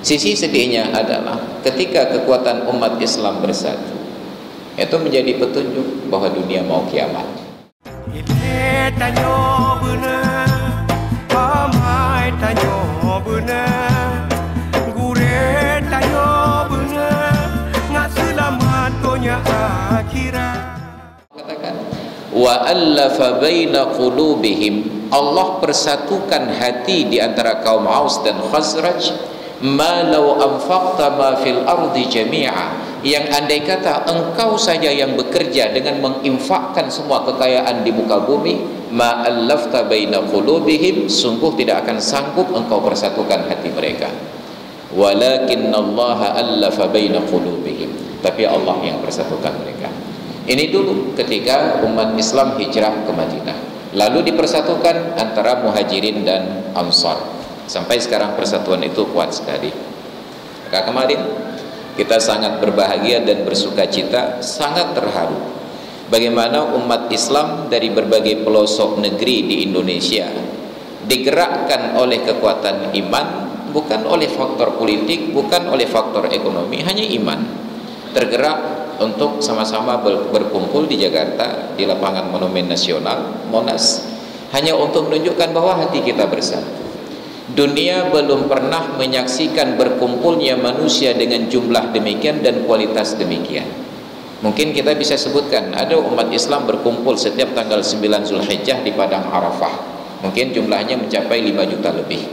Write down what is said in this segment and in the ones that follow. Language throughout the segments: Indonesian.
Sisi sedihnya adalah ketika kekuatan umat Islam bersatu, itu menjadi petunjuk bahwa dunia mau kiamat. Katakan wa allafa baina qulubihim, Allah persatukan hati di antara kaum Aus dan Khazraj. Ma law anfaqta ma fil ardi jami'a, yang andai kata engkau saja yang bekerja dengan menginfakkan semua kekayaan di muka bumi, ma allafta baina qulubihim, sungguh tidak akan sanggup engkau persatukan hati mereka. Walakinallaha allafa baina qulubihim, tapi Allah yang persatukan mereka. Ini dulu ketika umat Islam hijrah ke Madinah, lalu dipersatukan antara Muhajirin dan Ansar. Sampai sekarang persatuan itu kuat sekali. Maka kemarin kita sangat berbahagia dan bersuka cita, sangat terharu bagaimana umat Islam dari berbagai pelosok negeri di Indonesia digerakkan oleh kekuatan iman, bukan oleh faktor politik, bukan oleh faktor ekonomi, hanya iman. Tergerak untuk sama-sama berkumpul di Jakarta, di lapangan Monumen Nasional Monas, hanya untuk menunjukkan bahwa hati kita bersatu. Dunia belum pernah menyaksikan berkumpulnya manusia dengan jumlah demikian dan kualitas demikian. Mungkin kita bisa sebutkan ada umat Islam berkumpul setiap tanggal 9 Zulhijjah di Padang Arafah, mungkin jumlahnya mencapai 5 juta lebih,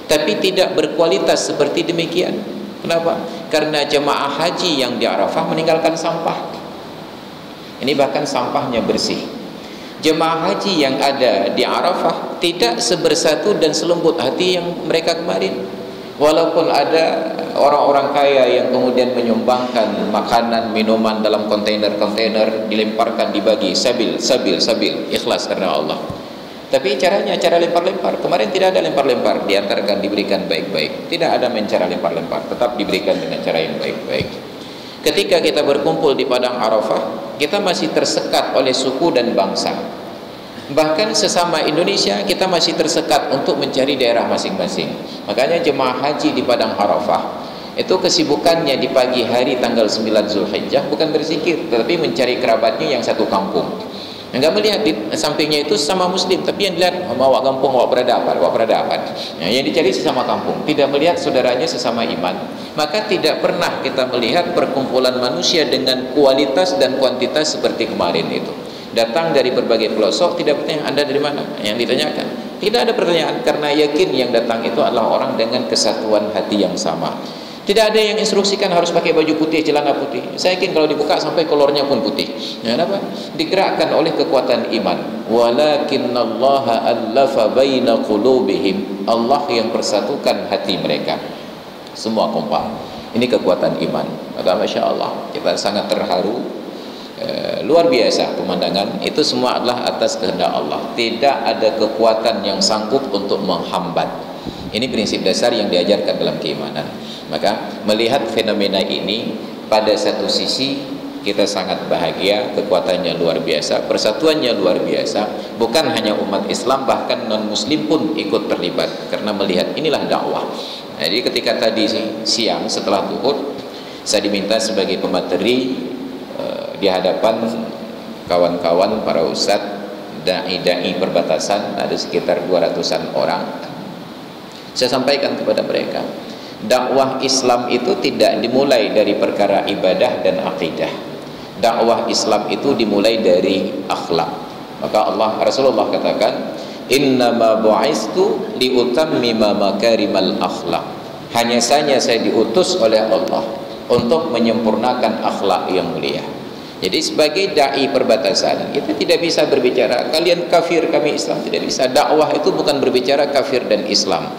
tapi tidak berkualitas seperti demikian. Kenapa? Karena jemaah haji yang di Arafah meninggalkan sampah. Ini bahkan sampahnya bersih. Jemaah haji yang ada di Arafah tidak sebersatu dan selembut hati yang mereka kemarin. Walaupun ada orang-orang kaya yang kemudian menyumbangkan makanan, minuman dalam kontainer-kontainer, dilemparkan, dibagi, sabil, ikhlas karena Allah. Tapi caranya cara lempar-lempar. Kemarin tidak ada lempar-lempar, diantarkan diberikan baik-baik. Tidak ada cara lempar-lempar, tetap diberikan dengan cara yang baik-baik. Ketika kita berkumpul di Padang Arafah, kita masih tersekat oleh suku dan bangsa. Bahkan sesama Indonesia kita masih tersekat untuk mencari daerah masing-masing. Makanya jemaah haji di Padang Arafah itu kesibukannya di pagi hari tanggal 9 Zulhijjah bukan berzikir, tetapi mencari kerabatnya yang satu kampung. Enggak melihat di sampingnya itu sesama muslim, tapi yang dilihat awak kampung, awak peradaban. Yang dicari sesama kampung, tidak melihat saudaranya sesama iman. Maka tidak pernah kita melihat perkumpulan manusia dengan kualitas dan kuantitas seperti kemarin itu. Datang dari berbagai pelosok, tidak bertanya Anda dari mana, yang ditanyakan tidak ada pertanyaan, karena yakin yang datang itu adalah orang dengan kesatuan hati yang sama. Tidak ada yang instruksikan harus pakai baju putih, celana putih. Saya yakin kalau dibuka sampai kolornya pun putih. Kenapa? Digerakkan oleh kekuatan iman. Walakinallaha allafa baina qulubihim, Allah yang persatukan hati mereka. Semua kompak. Ini kekuatan iman. Maka Masya Allah, kita sangat terharu. Luar biasa pemandangan. Itu semua adalah atas kehendak Allah. Tidak ada kekuatan yang sanggup untuk menghambat. Ini prinsip dasar yang diajarkan dalam keimanan. Maka melihat fenomena ini, pada satu sisi kita sangat bahagia, kekuatannya luar biasa, persatuannya luar biasa. Bukan hanya umat Islam, bahkan non muslim pun ikut terlibat, karena melihat inilah dakwah. Jadi ketika tadi siang setelah zuhur, saya diminta sebagai pemateri di hadapan kawan-kawan para ustadz dai perbatasan, ada sekitar 200-an orang. Saya sampaikan kepada mereka, dakwah Islam itu tidak dimulai dari perkara ibadah dan akidah. Dakwah Islam itu dimulai dari akhlak. Maka Rasulullah katakan, innama bu'istu liutammima makarimal akhlak. Hanya saja saya diutus oleh Allah untuk menyempurnakan akhlak yang mulia. Jadi sebagai dai perbatasan, kita tidak bisa berbicara kalian kafir, kami Islam, tidak bisa. Dakwah itu bukan berbicara kafir dan Islam.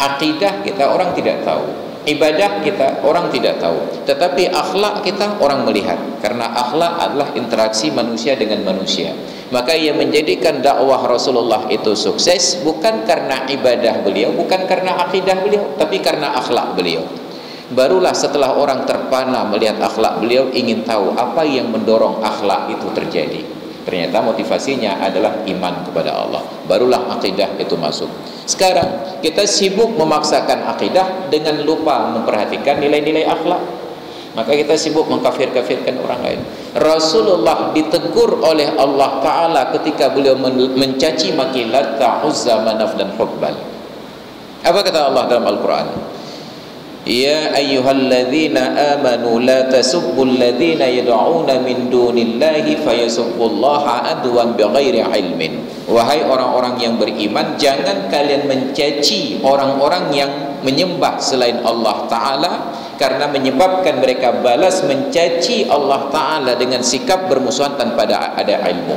Akidah kita orang tidak tahu, ibadah kita orang tidak tahu, tetapi akhlak kita orang melihat, karena akhlak adalah interaksi manusia dengan manusia. Maka ia menjadikan dakwah Rasulullah itu sukses bukan karena ibadah beliau, bukan karena akidah beliau, tapi karena akhlak beliau. Barulah setelah orang terpana melihat akhlak beliau, ingin tahu apa yang mendorong akhlak itu terjadi. Ternyata motivasinya adalah iman kepada Allah. Barulah akidah itu masuk. Sekarang kita sibuk memaksakan akidah dengan lupa memperhatikan nilai-nilai akhlak. Maka kita sibuk mengkafir-kafirkan orang lain. Rasulullah ditegur oleh Allah Ta'ala ketika beliau mencaci maki Lat, Uzza, Manaf dan Hubbal. Apa kata Allah dalam Al-Quran? Ya ayyuhalladzina amanu la tasubbul ladzina yad'una min dunillahi fayasubbullaha adwan bighairi ilmin. Wahai orang-orang yang beriman, jangan kalian mencaci orang-orang yang menyembah selain Allah Ta'ala, karena menyebabkan mereka balas mencaci Allah Ta'ala dengan sikap bermusuhan tanpa ada ilmu.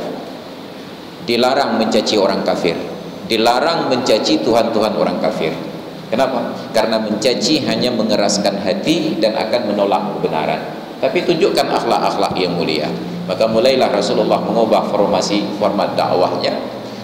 Dilarang mencaci orang kafir, dilarang mencaci Tuhan-Tuhan orang kafir. Kenapa? Karena mencaci hanya mengeraskan hati dan akan menolak kebenaran. Tapi tunjukkan akhlak-akhlak yang mulia. Maka mulailah Rasulullah mengubah format dakwahnya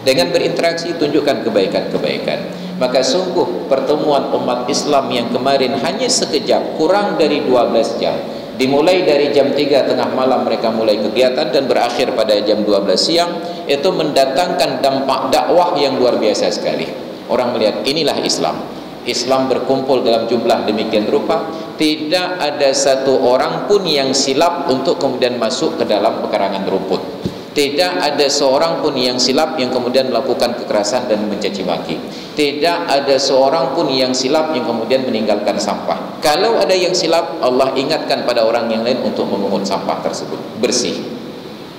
dengan berinteraksi, tunjukkan kebaikan-kebaikan. Maka sungguh pertemuan umat Islam yang kemarin hanya sekejap, kurang dari 12 jam. Dimulai dari jam 3 tengah malam mereka mulai kegiatan dan berakhir pada jam 12 siang. Itu mendatangkan dampak dakwah yang luar biasa sekali. Orang melihat inilah Islam. Islam berkumpul dalam jumlah demikian rupa, tidak ada satu orang pun yang silap untuk kemudian masuk ke dalam pekarangan rumput. Tidak ada seorang pun yang silap yang kemudian melakukan kekerasan dan mencaci maki. Tidak ada seorang pun yang silap yang kemudian meninggalkan sampah. Kalau ada yang silap, Allah ingatkan pada orang yang lain untuk memungut sampah tersebut bersih.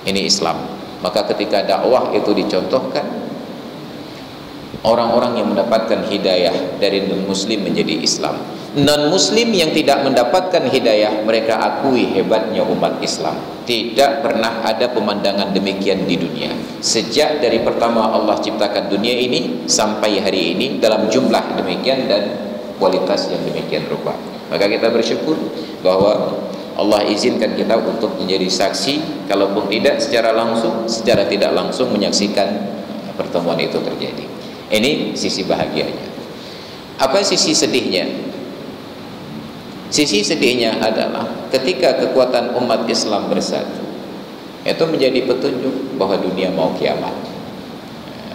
Ini Islam. Maka ketika dakwah itu dicontohkan, orang-orang yang mendapatkan hidayah dari non-muslim menjadi Islam. Non-muslim yang tidak mendapatkan hidayah, mereka akui hebatnya umat Islam. Tidak pernah ada pemandangan demikian di dunia. Sejak dari pertama Allah ciptakan dunia ini sampai hari ini, dalam jumlah demikian dan kualitas yang demikian rupa. Maka kita bersyukur bahwa Allah izinkan kita untuk menjadi saksi, kalaupun tidak secara langsung, secara tidak langsung menyaksikan pertemuan itu terjadi. Ini sisi bahagianya. Apa sisi sedihnya? Sisi sedihnya adalah ketika kekuatan umat Islam bersatu, itu menjadi petunjuk bahwa dunia mau kiamat.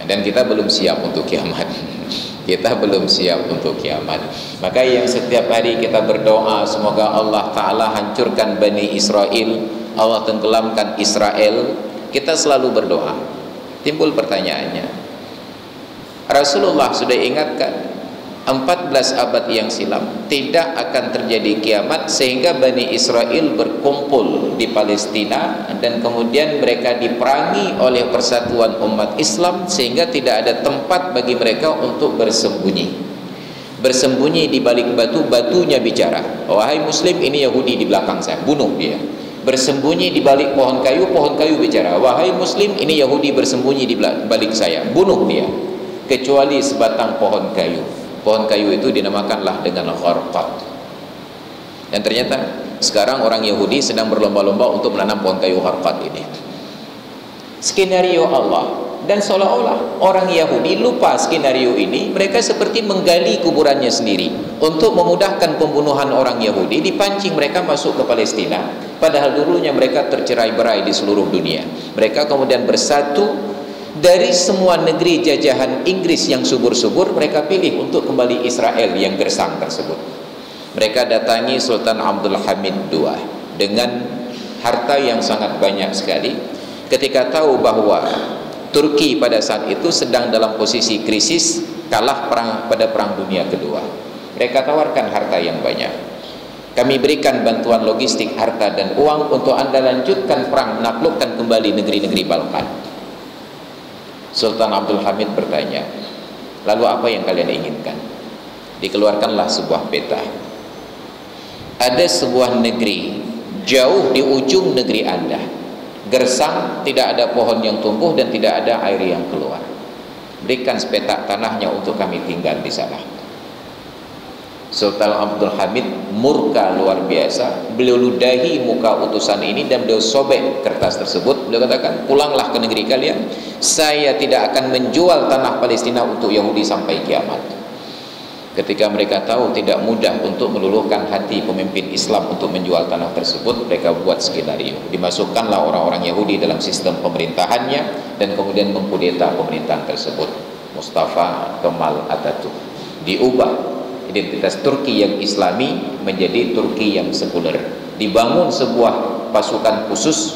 Dan kita belum siap untuk kiamat. Kita belum siap untuk kiamat. Maka yang setiap hari kita berdoa, semoga Allah Ta'ala hancurkan Bani Israel, Allah tenggelamkan Israel. Kita selalu berdoa. Timbul pertanyaannya, Rasulullah sudah ingatkan 14 abad yang silam tidak akan terjadi kiamat sehingga Bani Israel berkumpul di Palestina dan kemudian mereka diperangi oleh persatuan umat Islam sehingga tidak ada tempat bagi mereka untuk bersembunyi. Bersembunyi di balik batu, batunya bicara. Wahai muslim, ini Yahudi di belakang saya, bunuh dia. Bersembunyi di balik pohon kayu bicara. Wahai muslim, ini Yahudi bersembunyi di balik saya, bunuh dia. Kecuali sebatang pohon kayu. Pohon kayu itu dinamakanlah dengan gharqad. Dan ternyata sekarang orang Yahudi sedang berlomba-lomba untuk menanam pohon kayu gharqad ini. Skenario Allah. Dan seolah-olah orang Yahudi lupa skenario ini. Mereka seperti menggali kuburannya sendiri. Untuk memudahkan pembunuhan orang Yahudi, dipancing mereka masuk ke Palestina. Padahal dulunya mereka tercerai-berai di seluruh dunia. Mereka kemudian bersatu. Dari semua negeri jajahan Inggris yang subur-subur, mereka pilih untuk kembali Israel yang gersang tersebut. Mereka datangi Sultan Abdul Hamid II dengan harta yang sangat banyak sekali. Ketika tahu bahwa Turki pada saat itu sedang dalam posisi krisis, kalah pada perang dunia kedua, mereka tawarkan harta yang banyak. Kami berikan bantuan logistik, harta dan uang untuk Anda lanjutkan perang, menaklukkan kembali negeri-negeri Balkan. Sultan Abdul Hamid bertanya, lalu apa yang kalian inginkan? Dikeluarkanlah sebuah peta. Ada sebuah negeri jauh di ujung negeri Anda, gersang, tidak ada pohon yang tumbuh dan tidak ada air yang keluar. Berikan sepetak tanahnya untuk kami tinggal di sana. Sultan Abdul Hamid murka luar biasa. Beliau ludahi muka utusan ini dan beliau sobek kertas tersebut. Beliau katakan, pulanglah ke negeri kalian. Saya tidak akan menjual tanah Palestina untuk Yahudi sampai kiamat. Ketika mereka tahu tidak mudah untuk meluluhkan hati pemimpin Islam untuk menjual tanah tersebut, mereka buat skenario. Dimasukkanlah orang-orang Yahudi dalam sistem pemerintahannya dan kemudian mengkudeta pemerintahan tersebut. Mustafa Kemal Atatürk. Diubah identitas Turki yang Islami menjadi Turki yang sekuler. Dibangun sebuah pasukan khusus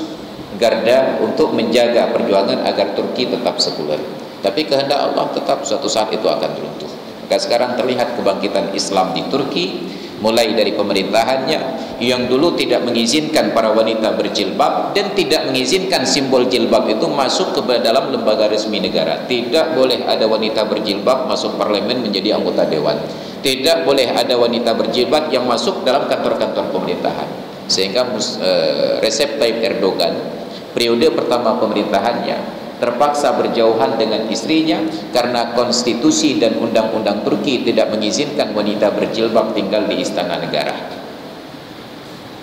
garda untuk menjaga perjuangan agar Turki tetap sekuler. Tapi kehendak Allah tetap suatu saat itu akan runtuh. Maka sekarang terlihat kebangkitan Islam di Turki, mulai dari pemerintahannya yang dulu tidak mengizinkan para wanita berjilbab dan tidak mengizinkan simbol jilbab itu masuk ke dalam lembaga resmi negara. Tidak boleh ada wanita berjilbab masuk parlemen menjadi anggota dewan. Tidak boleh ada wanita berjilbab yang masuk dalam kantor-kantor pemerintahan. Sehingga Recep Tayyip Erdogan periode pertama pemerintahannya terpaksa berjauhan dengan istrinya karena konstitusi dan undang-undang Turki tidak mengizinkan wanita berjilbab tinggal di istana negara.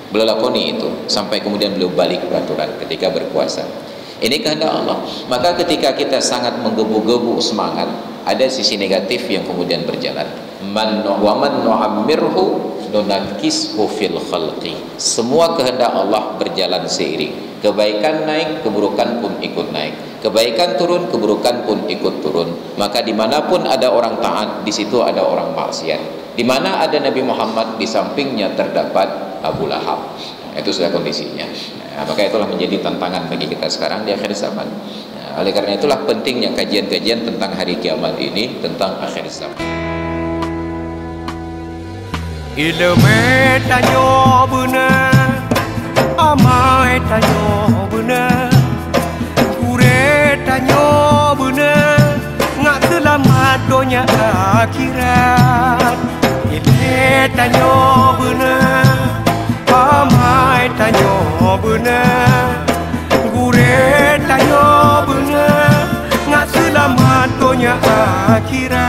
Beliau lakoni itu sampai kemudian beliau balik peraturan ketika berkuasa. Ini kehendak Allah. Maka ketika kita sangat menggebu-gebu semangat, ada sisi negatif yang kemudian berjalan. Wa man nu'ammirhu nunakkishu fil khalqi. Semua kehendak Allah berjalan seiring. Kebaikan naik, keburukan pun ikut naik. Kebaikan turun, keburukan pun ikut turun. Maka dimanapun ada orang taat, di situ ada orang maksiat. Di mana ada Nabi Muhammad, di sampingnya terdapat Abu Lahab. Itu sudah kondisinya. Maka itulah menjadi tantangan bagi kita sekarang di akhir zaman. Oleh karena itulah pentingnya kajian-kajian tentang hari kiamat ini, tentang akhir zaman. Ilmu tanyo benar, amai tanyo benar, kure tanyo benar, ngak selamat dunia akhirat. Ilmu tanyo benar, amai tanyo benar, kure tanyo benar, ngak selamat dunia akhirat.